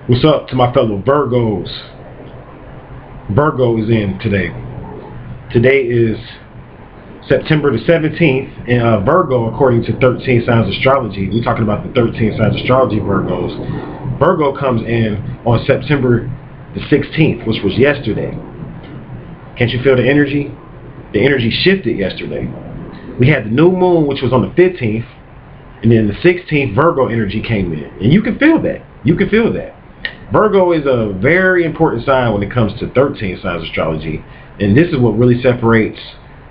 What's up to my fellow Virgos? Virgo is in today. Today is September the 17th, and Virgo, according to 13 Signs Astrology, we're talking about the 13 Signs Astrology Virgos. Virgo comes in on September the 16th, which was yesterday. Can't you feel the energy? The energy shifted yesterday. We had the new moon, which was on the 15th, and then the 16th Virgo energy came in. And you can feel that. You can feel that. Virgo is a very important sign when it comes to 13 signs astrology, and this is what really separates,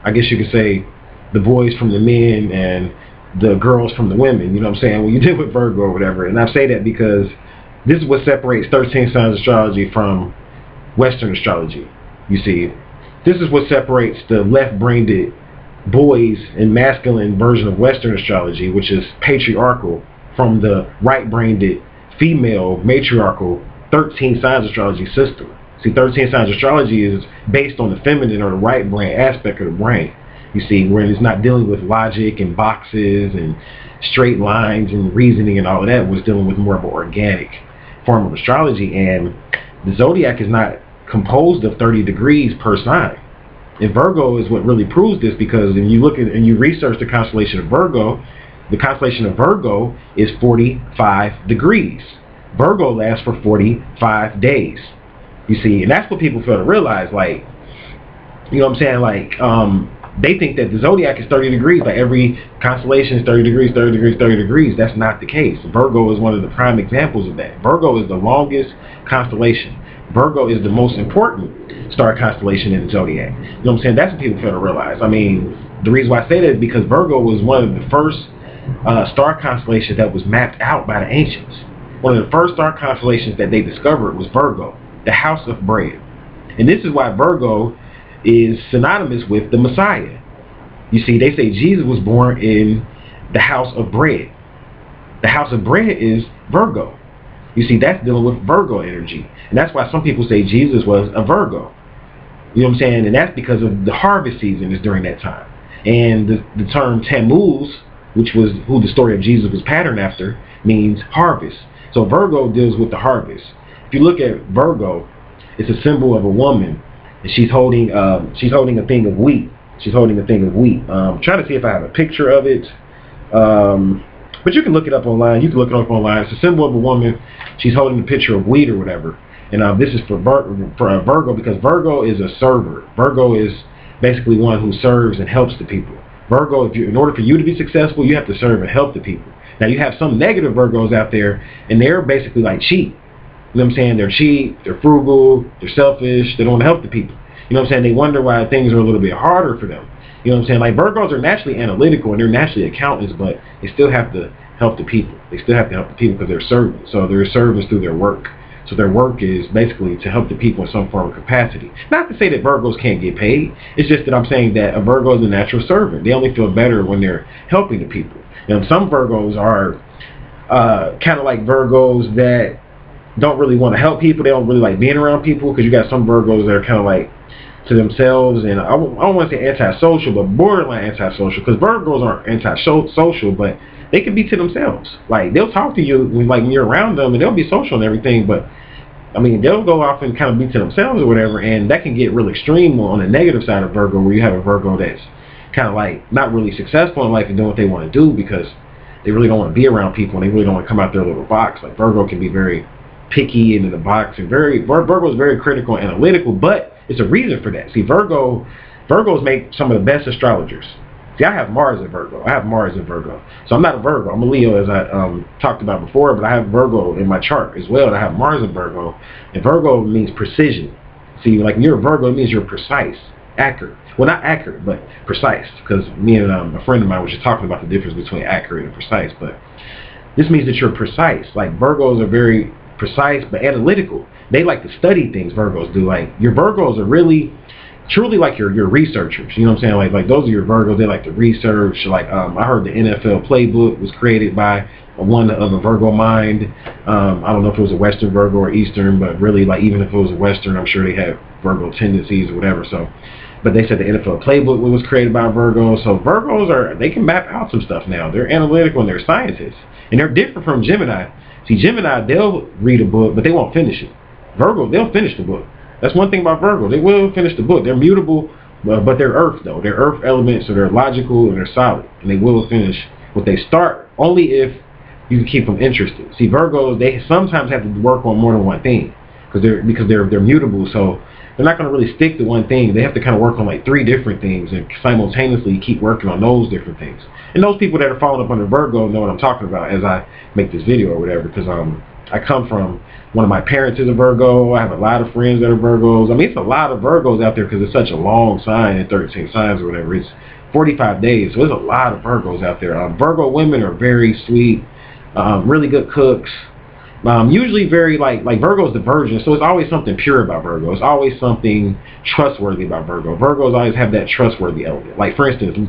I guess you could say, the boys from the men and the girls from the women. You know what I'm saying? When you deal with Virgo or whatever, and I say that because this is what separates 13 signs astrology from Western astrology. You see, this is what separates the left-brained boys and masculine version of Western astrology, which is patriarchal, from the right-brained female matriarchal 13 signs astrology system. See, 13 signs astrology is based on the feminine or the right brain aspect of the brain. You see, where it's not dealing with logic and boxes and straight lines and reasoning and all of that, was dealing with more of an organic form of astrology. And the zodiac is not composed of 30 degrees per sign. And Virgo is what really proves this, because if you look at and you research the constellation of Virgo, the constellation of Virgo is 45 degrees. Virgo lasts for 45 days. You see, and that's what people fail to realize. Like, you know what I'm saying? Like, they think that the zodiac is 30 degrees. Like, every constellation is 30 degrees, 30 degrees, 30 degrees. That's not the case. Virgo is one of the prime examples of that. Virgo is the longest constellation. Virgo is the most important star constellation in the zodiac. You know what I'm saying? That's what people fail to realize. I mean, the reason why I say that is because Virgo was one of the first star constellations that was mapped out by the ancients. One of the first star constellations that they discovered was Virgo, the house of bread. And this is why Virgo is synonymous with the Messiah. You see, they say Jesus was born in the house of bread. The house of bread is Virgo. You see, that's dealing with Virgo energy. And that's why some people say Jesus was a Virgo. You know what I'm saying? And that's because of the harvest season is during that time. And the term Tammuz, which was who the story of Jesus was patterned after, means harvest. So Virgo deals with the harvest. If you look at Virgo, it's a symbol of a woman, and she's holding a thing of wheat. She's holding a thing of wheat. I'm trying to see if I have a picture of it, but you can look it up online. You can look it up online. It's a symbol of a woman. She's holding a picture of wheat or whatever. And this is for Virgo, because Virgo is a server. Virgo is basically one who serves and helps the people. Virgo, in order for you to be successful, you have to serve and help the people. Now, you have some negative Virgos out there, and they're basically like cheap. You know what I'm saying? They're cheap, they're frugal, they're selfish, they don't want to help the people. You know what I'm saying? They wonder why things are a little bit harder for them. You know what I'm saying? Like, Virgos are naturally analytical, and they're naturally accountants, but they still have to help the people. They still have to help the people because they're servants. So they're servants through their work. So their work is basically to help the people in some form of capacity. Not to say that Virgos can't get paid. It's just that I'm saying that a Virgo is a natural servant. They only feel better when they're helping the people. And some Virgos are kind of like Virgos that don't really want to help people. They don't really like being around people, because you got some Virgos that are kind of like to themselves, and I don't want to say antisocial, but borderline antisocial, because Virgos aren't antisocial, but they can be to themselves. Like, they'll talk to you when you're around them, and they'll be social and everything, but I mean, they'll go off and kind of be to themselves or whatever, and that can get real extreme on the negative side of Virgo, where you have a Virgo that's kind of like not really successful in life and doing what they want to do because they really don't want to be around people, and they really don't want to come out their little box. Like, Virgo can be very picky into the box, and Virgo is very critical and analytical, but it's a reason for that. See, Virgos make some of the best astrologers. See, I have Mars in Virgo. So I'm not a Virgo. I'm a Leo, as I talked about before, but I have Virgo in my chart as well, and I have Mars in Virgo. And Virgo means precision. See, like, when you're a Virgo, it means you're precise, accurate. Well, not accurate, but precise, because me and a friend of mine was just talking about the difference between accurate and precise. But this means that you're precise. Like, Virgos are very precise but analytical. They like to study things, Virgos do. Like, your Virgos are really truly like your researchers. You know what I'm saying? Like those are your Virgos. They like to research. Like, I heard the NFL playbook was created by one of a Virgo mind. I don't know if it was a Western Virgo or Eastern, but really, like, even if it was a Western, I'm sure they have Virgo tendencies or whatever. So, but they said the NFL playbook was created by Virgos. So Virgos they can map out some stuff now. They're analytical and they're scientists, and they're different from Gemini. See, Gemini, they'll read a book, but they won't finish it. Virgo, they'll finish the book. That's one thing about Virgo. They will finish the book. They're mutable, but they're earth, though. They're earth elements, so they're logical and they're solid. And they will finish what they start, only if you can keep them interested. See, Virgos, they sometimes have to work on more than one thing because they're mutable, so they're not going to really stick to one thing. They have to kind of work on like 3 different things and simultaneously keep working on those different things. And those people that are falling up under Virgo know what I'm talking about as I make this video or whatever, because I come from, one of my parents is a Virgo. I have a lot of friends that are Virgos. I mean, it's a lot of Virgos out there because it's such a long sign in 13 signs or whatever. It's 45 days, so there's a lot of Virgos out there. Virgo women are very sweet, really good cooks. Usually very like Virgo's the virgin, so it's always something pure about Virgo. It's always something trustworthy about Virgo. Virgos always have that trustworthy element. Like, for instance,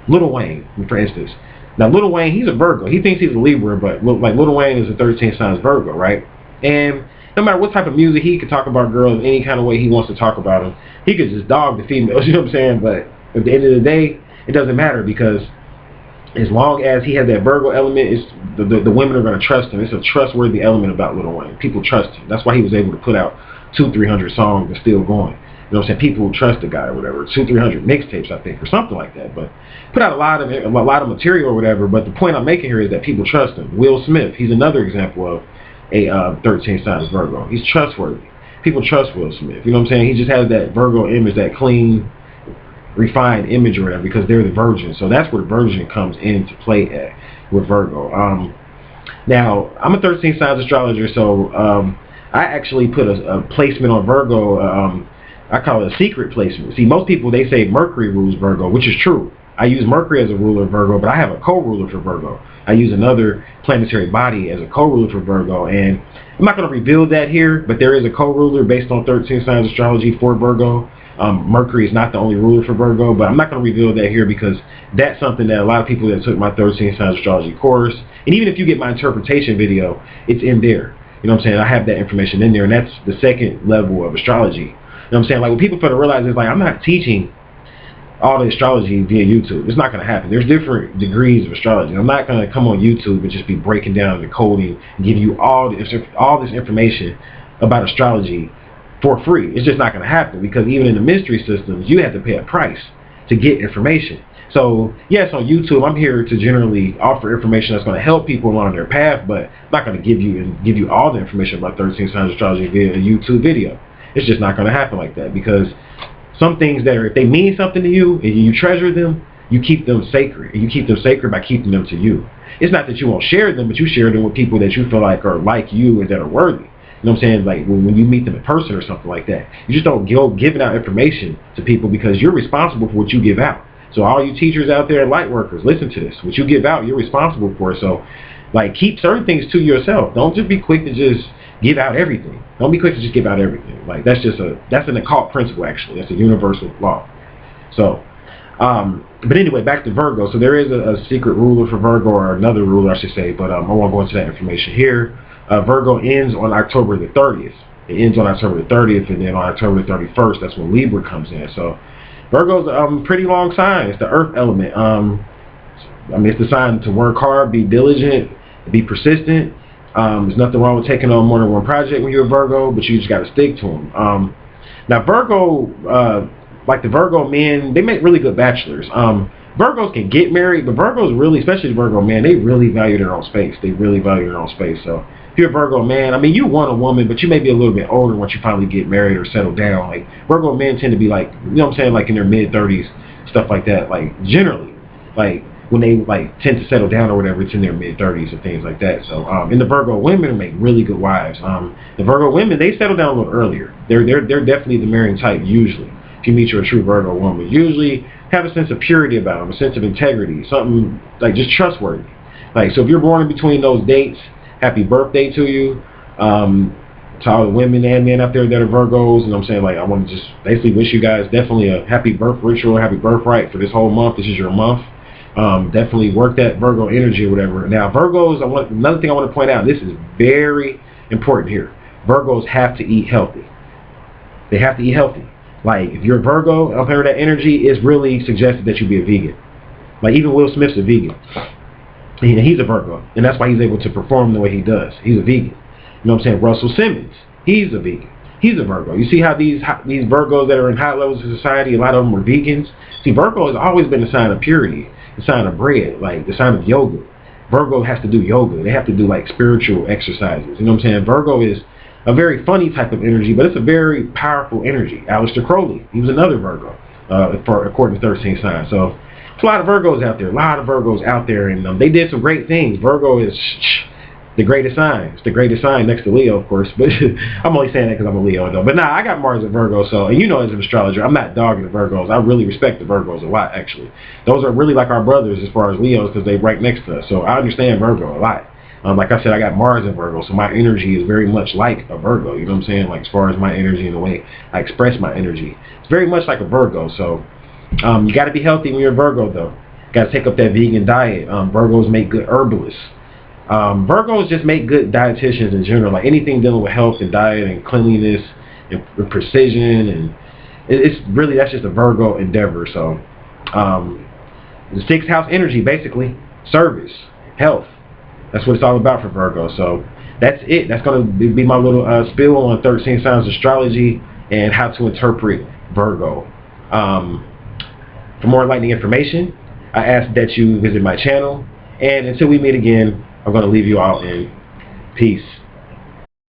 Lil Wayne, for instance. Now, Lil Wayne, he's a Virgo. He thinks he's a Libra, but like Lil Wayne is a 13 signs Virgo, right? And no matter what type of music, he could talk about girls any kind of way he wants to talk about them. He could just dog the females, you know what I'm saying? But at the end of the day, it doesn't matter, because as long as he has that Virgo element, it's the women are going to trust him. It's a trustworthy element about Lil Wayne. People trust him. That's why he was able to put out 200-300 songs and still going. You know what I'm saying? People trust the guy or whatever. 200-300 mixtapes, I think, or something like that. But put out a lot of material or whatever. But the point I'm making here is that people trust him. Will Smith, he's another example of a 13 signs Virgo. He's trustworthy. People trust Will Smith. You know what I'm saying? He just has that Virgo image, that clean, refined image or whatever, because they're the virgin. So that's where the virgin comes into play at with Virgo. Now, I'm a 13 signs astrologer, so I actually put a placement on Virgo. I call it a secret placement. See, most people, they say Mercury rules Virgo, which is true. I use Mercury as a ruler of Virgo, but I have a co-ruler for Virgo. I use another planetary body as a co-ruler for Virgo, and I'm not going to reveal that here, but there is a co-ruler based on 13 signs astrology for Virgo. Mercury is not the only ruler for Virgo, but I'm not going to reveal that here because that's something that a lot of people that took my 13 signs astrology course, and even if you get my interpretation video, it's in there. You know what I'm saying? I have that information in there, and that's the second level of astrology. You know what I'm saying? Like, what people fail to realize is, like, I'm not teaching all the astrology via YouTube. It's not going to happen. There's different degrees of astrology. I'm not going to come on YouTube and just be breaking down the coding and give you all this information about astrology for free. It's just not going to happen, because even in the mystery systems, you have to pay a price to get information. So yes, on YouTube, I'm here to generally offer information that's going to help people along their path, but I'm not going to give you all the information about 13 signs astrology via a YouTube video. It's just not going to happen like that, because some things that are, if they mean something to you and you treasure them, you keep them sacred. And you keep them sacred by keeping them to you. It's not that you won't share them, but you share them with people that you feel like are like you and that are worthy. You know what I'm saying? Like when you meet them in person or something like that. You just don't go giving out information to people, because you're responsible for what you give out. So all you teachers out there, light workers, listen to this. What you give out, you're responsible for it. So, like, keep certain things to yourself. Don't just be quick to just give out everything. Don't be quick to just give out everything. Like, that's an occult principle, actually. That's a universal law. So, but anyway, back to Virgo. So there is a secret ruler for Virgo, or another ruler, I should say, but I won't go into that information here. Virgo ends on October the 30th. It ends on October the 30th, and then on October the 31st, that's when Libra comes in. So Virgo's a pretty long sign. It's the earth element. I mean, it's the sign to work hard, be diligent, be persistent. There's nothing wrong with taking on more than one project when you're a Virgo, but you just got to stick to them. Now, Virgo, like the Virgo men, they make really good bachelors. Virgos can get married, but Virgos really, especially the Virgo men, they really value their own space. They really value their own space. So if you're a Virgo man, I mean, you want a woman, but you may be a little bit older once you finally get married or settle down. Like, Virgo men tend to be like, you know what I'm saying, like in their mid-30s, stuff like that. Like, generally, like when they like tend to settle down or whatever, it's in their mid-30s and things like that. So, and the Virgo women make really good wives. The Virgo women, they settle down a little earlier. They're definitely the marrying type usually. If you meet your true Virgo woman, usually have a sense of purity about them, a sense of integrity, something like just trustworthy. Like, so if you're born in between those dates, happy birthday to you. To all the women and men out there that are Virgos, and I'm saying, like, I want to just basically wish you guys definitely a happy birth ritual, happy birthright for this whole month. This is your month. Definitely work that Virgo energy or whatever. Now, Virgos, another thing I want to point out, this is very important here. Virgos have to eat healthy. They have to eat healthy. Like, if you're a Virgo, up here that energy, it's really suggested that you be a vegan. Like, even Will Smith's a vegan. He's a Virgo, and that's why he's able to perform the way he does. He's a vegan. You know what I'm saying? Russell Simmons, he's a vegan. He's a Virgo. You see how these Virgos that are in high levels of society, a lot of them were vegans. See, Virgo has always been a sign of purity, the sign of bread, like the sign of yoga. Virgo has to do yoga. They have to do like spiritual exercises. You know what I'm saying? Virgo is a very funny type of energy, but it's a very powerful energy. Aleister Crowley, he was another Virgo, according to 13 signs. So there's a lot of Virgos out there, and they did some great things. Virgo is the greatest sign. It's the greatest sign next to Leo, of course, but I'm only saying that because I'm a Leo, though. But nah, I got Mars at Virgo, so, and you know, as an astrologer, I'm not dogging the Virgos. I really respect the Virgos a lot, actually. Those are really like our brothers as far as Leos, because they right next to us, so I understand Virgo a lot. Like I said, I got Mars in Virgo, so my energy is very much like a Virgo, you know what I'm saying? Like, as far as my energy and the way I express my energy, it's very much like a Virgo. So you got to be healthy when you're a Virgo, though. Got to take up that vegan diet. Virgos make good herbalists. Virgos just make good dietitians in general. Like anything dealing with health and diet and cleanliness and precision, and it's really, that's just a Virgo endeavor. So the sixth house energy, basically service, health. That's what it's all about for Virgo. So that's it. That's going to be my little spiel on 13 signs of astrology and how to interpret Virgo. For more enlightening information, I ask that you visit my channel. And until we meet again, I'm going to leave you all in peace.